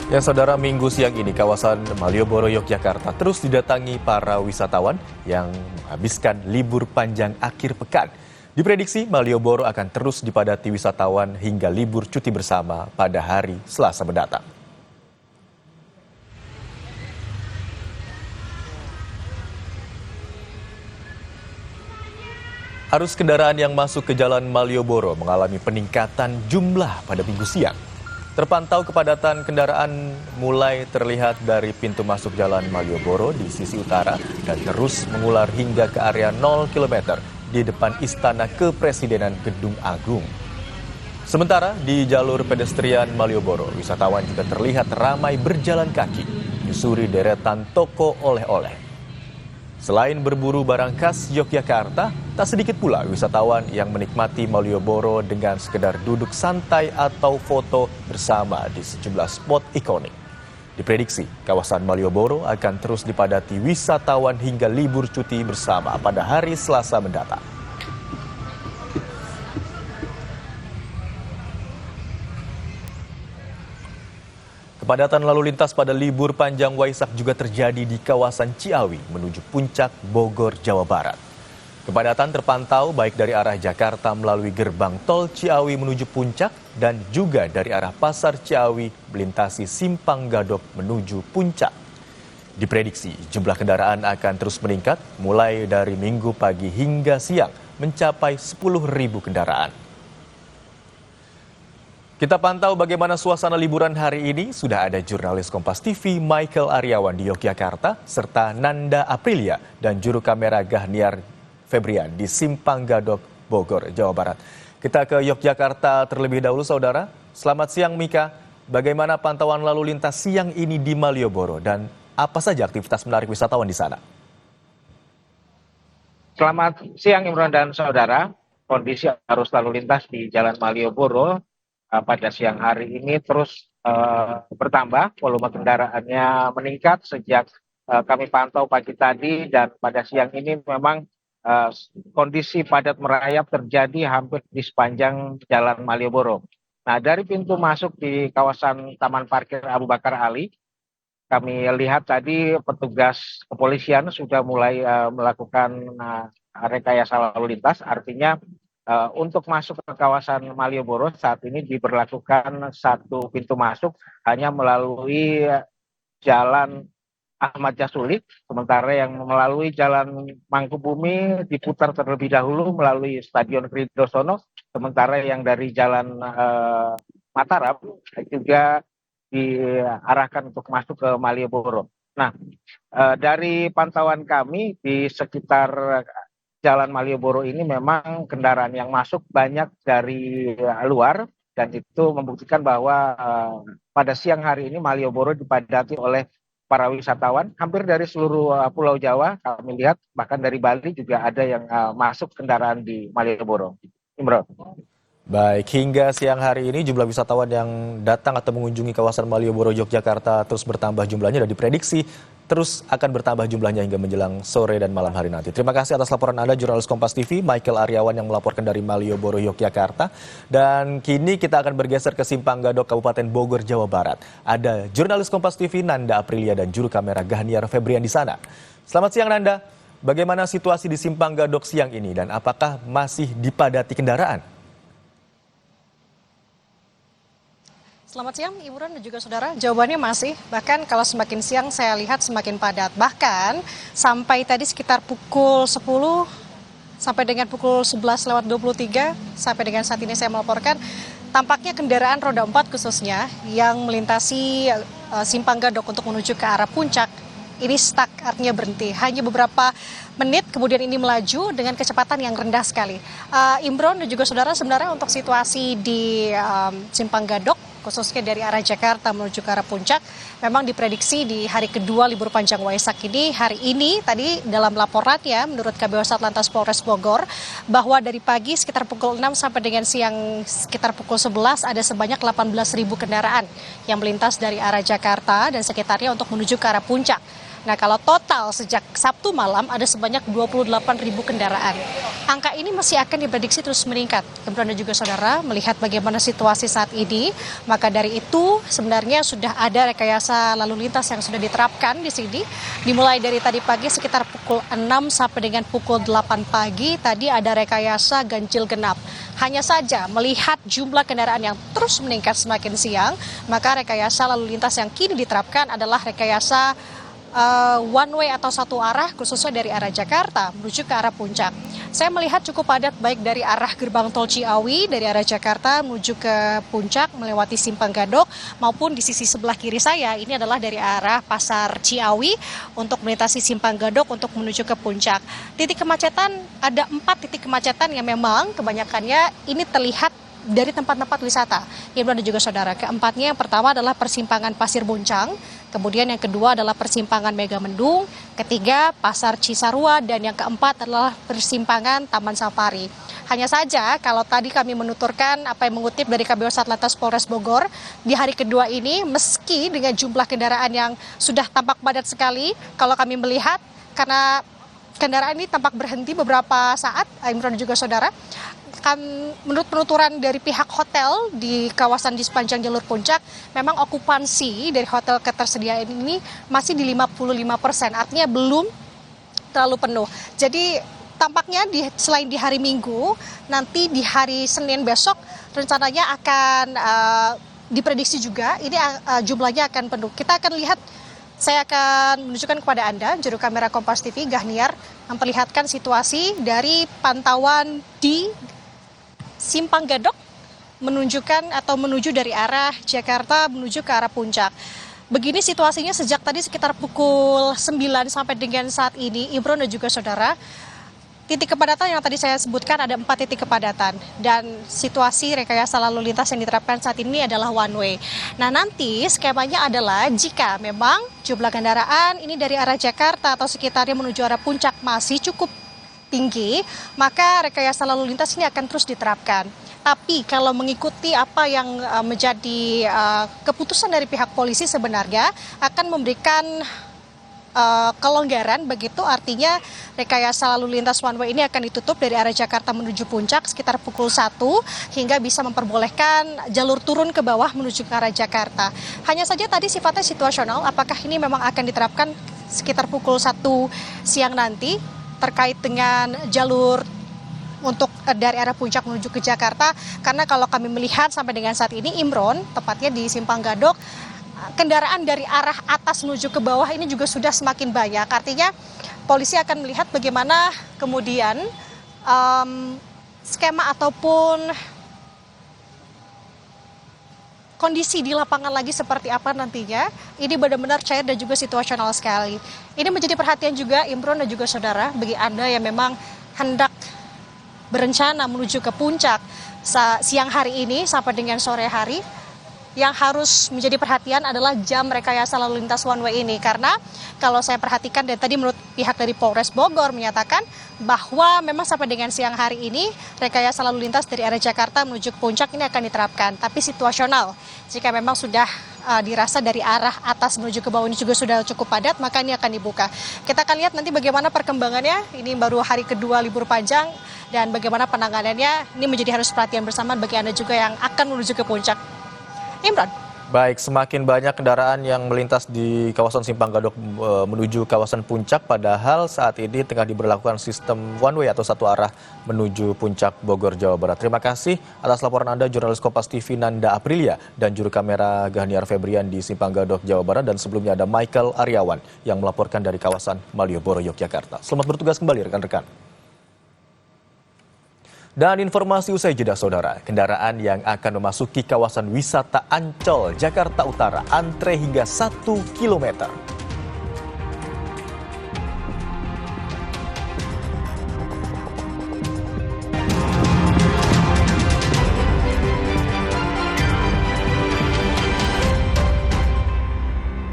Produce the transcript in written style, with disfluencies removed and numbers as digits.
Ya saudara, minggu siang ini kawasan Malioboro, Yogyakarta terus didatangi para wisatawan yang menghabiskan libur panjang akhir pekan. Diprediksi Malioboro akan terus dipadati wisatawan hingga libur cuti bersama pada hari Selasa mendatang. Arus kendaraan yang masuk ke Jalan Malioboro mengalami peningkatan jumlah pada minggu siang. Terpantau kepadatan kendaraan mulai terlihat dari pintu masuk Jalan Malioboro di sisi utara dan terus mengular hingga ke area 0 km di depan Istana Kepresidenan Gedung Agung. Sementara di jalur pedestrian Malioboro, wisatawan juga terlihat ramai berjalan kaki, menyusuri deretan toko oleh-oleh. Selain berburu barang khas Yogyakarta, tak sedikit pula wisatawan yang menikmati Malioboro dengan sekedar duduk santai atau foto bersama di sejumlah spot ikonik. Diprediksi, kawasan Malioboro akan terus dipadati wisatawan hingga libur cuti bersama pada hari Selasa mendatang. Kepadatan lalu lintas pada libur panjang Waisak juga terjadi di kawasan Ciawi menuju Puncak Bogor, Jawa Barat. Kepadatan terpantau baik dari arah Jakarta melalui gerbang tol Ciawi menuju Puncak dan juga dari arah Pasar Ciawi melintasi Simpang Gadok menuju Puncak. Diprediksi jumlah kendaraan akan terus meningkat mulai dari Minggu pagi hingga siang mencapai 10.000 kendaraan. Kita pantau bagaimana suasana liburan hari ini. Sudah ada jurnalis Kompas TV Michael Aryawan di Yogyakarta, serta Nanda Aprilia dan juru kamera Gahniar Febrian di Simpang Gadok, Bogor, Jawa Barat. Kita ke Yogyakarta terlebih dahulu, saudara. Selamat siang, Mika. Bagaimana pantauan lalu lintas siang ini di Malioboro dan apa saja aktivitas menarik wisatawan di sana? Selamat siang, Imron dan saudara. Kondisi arus lalu lintas di Jalan Malioboro pada siang hari ini terus bertambah, volume kendaraannya meningkat sejak kami pantau pagi tadi, dan pada siang ini memang kondisi padat merayap terjadi hampir di sepanjang Jalan Malioboro. Nah, dari pintu masuk di kawasan Taman Parkir Abu Bakar Ali, kami lihat tadi petugas kepolisian sudah mulai melakukan rekayasa lalu lintas, artinya untuk masuk ke kawasan Malioboro saat ini diberlakukan satu pintu masuk hanya melalui Jalan Ahmad Yasulik, sementara yang melalui Jalan Mangkubumi diputar terlebih dahulu melalui Stadion Kridosono, sementara yang dari Jalan Mataram juga diarahkan untuk masuk ke Malioboro. Nah, dari pantauan kami di sekitar Jalan Malioboro ini memang kendaraan yang masuk banyak dari luar, dan itu membuktikan bahwa pada siang hari ini Malioboro dipadati oleh para wisatawan hampir dari seluruh Pulau Jawa. Kami lihat bahkan dari Bali juga ada yang masuk kendaraan di Malioboro. Imron. Baik, hingga siang hari ini jumlah wisatawan yang datang atau mengunjungi kawasan Malioboro, Yogyakarta terus bertambah jumlahnya dan diprediksi terus akan bertambah jumlahnya hingga menjelang sore dan malam hari nanti. Terima kasih atas laporan Anda, jurnalis Kompas TV Michael Aryawan yang melaporkan dari Malioboro, Yogyakarta. Dan kini kita akan bergeser ke Simpang Gadok, Kabupaten Bogor, Jawa Barat. Ada jurnalis Kompas TV Nanda Aprilia dan juru kamera Gahniar Febrian di sana. Selamat siang, Nanda. Bagaimana situasi di Simpang Gadok siang ini dan apakah masih dipadati kendaraan? Selamat siang, Imron dan juga saudara. Jawabannya masih, bahkan kalau semakin siang saya lihat semakin padat. Bahkan sampai tadi sekitar pukul 10 sampai dengan pukul 11:23 sampai dengan saat ini saya melaporkan, tampaknya kendaraan roda 4 khususnya yang melintasi Simpang Gadok untuk menuju ke arah Puncak ini stuck, artinya berhenti. Hanya beberapa menit kemudian ini melaju dengan kecepatan yang rendah sekali. Imron dan juga saudara, sebenarnya untuk situasi di Simpang Gadok khususnya dari arah Jakarta menuju ke arah Puncak memang diprediksi di hari kedua libur panjang Waisak ini, hari ini tadi dalam laporannya menurut Kabid Satlantas Polres Bogor bahwa dari pagi sekitar pukul 6 sampai dengan siang sekitar pukul 11 ada sebanyak 18.000 kendaraan yang melintas dari arah Jakarta dan sekitarnya untuk menuju ke arah Puncak. Nah, kalau total sejak Sabtu malam ada sebanyak 28.000 kendaraan. Angka ini masih akan diprediksi terus meningkat. Kemudian juga saudara melihat bagaimana situasi saat ini, maka dari itu sebenarnya sudah ada rekayasa lalu lintas yang sudah diterapkan di sini. Dimulai dari tadi pagi sekitar pukul 6 sampai dengan pukul 8 pagi, tadi ada rekayasa ganjil genap. Hanya saja melihat jumlah kendaraan yang terus meningkat semakin siang, maka rekayasa lalu lintas yang kini diterapkan adalah rekayasa one way atau satu arah khususnya dari arah Jakarta menuju ke arah Puncak. Saya melihat cukup padat baik dari arah gerbang tol Ciawi dari arah Jakarta menuju ke Puncak melewati Simpang Gadok maupun di sisi sebelah kiri saya ini adalah dari arah Pasar Ciawi untuk melintasi Simpang Gadok untuk menuju ke Puncak. Titik kemacetan ada 4 titik kemacetan yang memang kebanyakannya ini terlihat dari tempat-tempat wisata. Imron dan juga saudara, keempatnya yang pertama adalah persimpangan Pasir Boncang, kemudian yang kedua adalah persimpangan Megamendung, ketiga Pasar Cisarua, dan yang keempat adalah persimpangan Taman Safari. Hanya saja kalau tadi kami menuturkan apa yang mengutip dari Kabid Satlantas Polres Bogor, di hari kedua ini meski dengan jumlah kendaraan yang sudah tampak padat sekali, kalau kami melihat karena kendaraan ini tampak berhenti beberapa saat, Imron dan juga saudara, kan menurut penuturan dari pihak hotel di kawasan di sepanjang jalur Puncak, memang okupansi dari hotel ketersediaan ini masih di 55%, artinya belum terlalu penuh. Jadi tampaknya selain di hari Minggu, nanti di hari Senin besok rencananya akan diprediksi juga ini jumlahnya akan penuh. Kita akan lihat, saya akan menunjukkan kepada Anda, juru kamera Kompas TV, Gahniar, memperlihatkan situasi dari pantauan di Simpang Gadok menunjukkan atau menuju dari arah Jakarta menuju ke arah Puncak. Begini situasinya sejak tadi sekitar pukul 9 sampai dengan saat ini, Imron dan juga saudara. Titik kepadatan yang tadi saya sebutkan ada 4 titik kepadatan dan situasi rekayasa lalu lintas yang diterapkan saat ini adalah one way. Nah, nanti skemanya adalah jika memang jumlah kendaraan ini dari arah Jakarta atau sekitarnya menuju arah Puncak masih cukup tinggi, maka rekayasa lalu lintas ini akan terus diterapkan. Tapi kalau mengikuti apa yang menjadi keputusan dari pihak polisi sebenarnya akan memberikan kelonggaran, begitu artinya rekayasa lalu lintas one way ini akan ditutup dari arah Jakarta menuju Puncak sekitar pukul 1 hingga bisa memperbolehkan jalur turun ke bawah menuju ke arah Jakarta. Hanya saja tadi sifatnya situasional, apakah ini memang akan diterapkan sekitar pukul 1 siang nanti terkait dengan jalur untuk dari arah Puncak menuju ke Jakarta, karena kalau kami melihat sampai dengan saat ini, Imron, tepatnya di Simpang Gadok, kendaraan dari arah atas menuju ke bawah ini juga sudah semakin banyak. Artinya polisi akan melihat bagaimana kemudian skema ataupun kondisi di lapangan lagi seperti apa nantinya. Ini benar-benar cair dan juga situasional sekali. Ini menjadi perhatian juga Imron dan juga saudara bagi Anda yang memang hendak berencana menuju ke Puncak siang hari ini sampai dengan sore hari. Yang harus menjadi perhatian adalah jam rekayasa lalu lintas one way ini, karena kalau saya perhatikan dan tadi menurut pihak dari Polres Bogor menyatakan bahwa memang sampai dengan siang hari ini rekayasa lalu lintas dari arah Jakarta menuju ke Puncak ini akan diterapkan, tapi situasional. Jika memang sudah dirasa dari arah atas menuju ke bawah ini juga sudah cukup padat, maka ini akan dibuka. Kita akan lihat nanti bagaimana perkembangannya. Ini baru hari kedua libur panjang dan bagaimana penanganannya ini menjadi harus perhatian bersama bagi Anda juga yang akan menuju ke Puncak. Imran. Baik, semakin banyak kendaraan yang melintas di kawasan Simpang Gadok menuju kawasan Puncak, padahal saat ini tengah diberlakukan sistem one way atau satu arah menuju Puncak Bogor, Jawa Barat. Terima kasih atas laporan Anda, jurnalis Kompas TV Nanda Aprilia dan juru kamera Gahniar Febrian di Simpang Gadok, Jawa Barat. Dan sebelumnya ada Michael Aryawan yang melaporkan dari kawasan Malioboro, Yogyakarta. Selamat bertugas kembali rekan-rekan. Dan informasi usai jeda saudara, kendaraan yang akan memasuki kawasan wisata Ancol, Jakarta Utara antre hingga 1 kilometer.